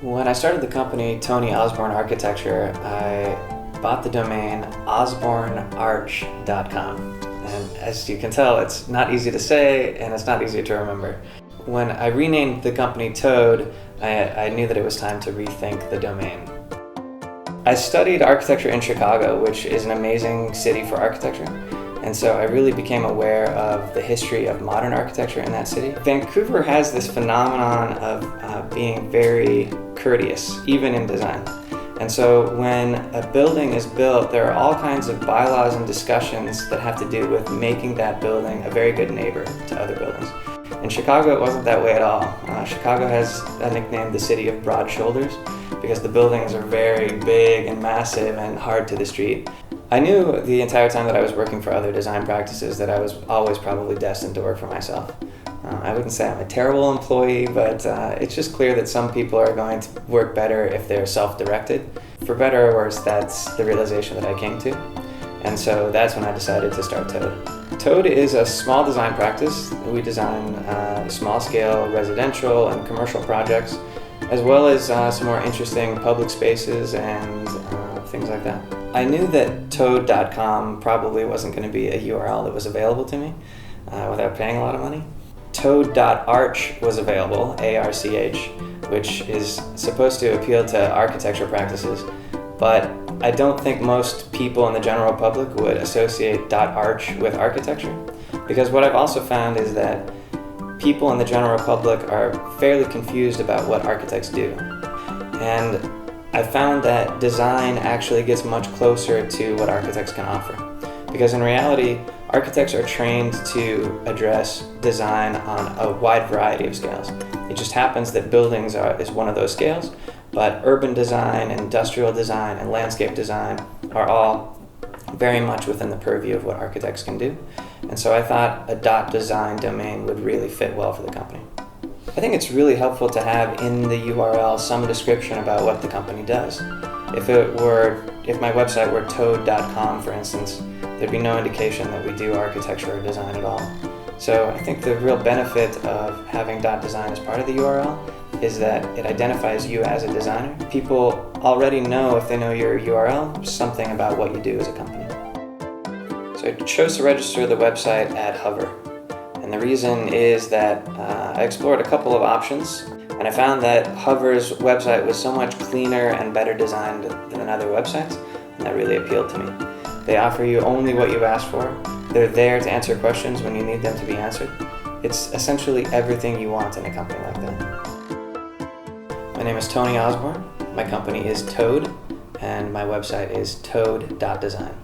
When I started the company, Tony Osborne Architecture, I bought the domain osbornearch.com. And as you can tell, it's not easy to say and it's not easy to remember. When I renamed the company Toad, I knew that it was time to rethink the domain. I studied architecture in Chicago, which is an amazing city for architecture. And so I really became aware of the history of modern architecture in that city. Vancouver has this phenomenon of being very courteous, even in design. And so when a building is built, there are all kinds of bylaws and discussions that have to do with making that building a very good neighbor to other buildings. In Chicago, it wasn't that way at all. Chicago has a nickname, the city of broad shoulders, because the buildings are very big and massive and hard to the street. I knew the entire time that I was working for other design practices that I was always probably destined to work for myself. I wouldn't say I'm a terrible employee, but it's just clear that some people are going to work better if they're self-directed. For better or worse, that's the realization that I came to. And so that's when I decided to start Toad. Toad is a small design practice. We design small-scale residential and commercial projects, as well as some more interesting public spaces and things like that. I knew that Toad.com probably wasn't going to be a URL that was available to me without paying a lot of money. Toad.arch was available, A-R-C-H, which is supposed to appeal to architecture practices, but I don't think most people in the general public would associate .arch with architecture, because what I've also found is that people in the general public are fairly confused about what architects do. And I found that design actually gets much closer to what architects can offer. Because in reality, architects are trained to address design on a wide variety of scales. It just happens that buildings is one of those scales, but urban design, industrial design, and landscape design are all very much within the purview of what architects can do. And so I thought a .design domain would really fit well for the company. I think it's really helpful to have in the URL some description about what the company does. If my website were toad.com, for instance, there'd be no indication that we do architecture or design at all. So I think the real benefit of having .design as part of the URL is that it identifies you as a designer. People already know, if they know your URL, something about what you do as a company. So I chose to register the website at Hover. And the reason is that I explored a couple of options, and I found that Hover's website was so much cleaner and better designed than other websites, and that really appealed to me. They offer you only what you asked for. They're there to answer questions when you need them to be answered. It's essentially everything you want in a company like that. My name is Tony Osborne. My company is Toad, and my website is toad.design.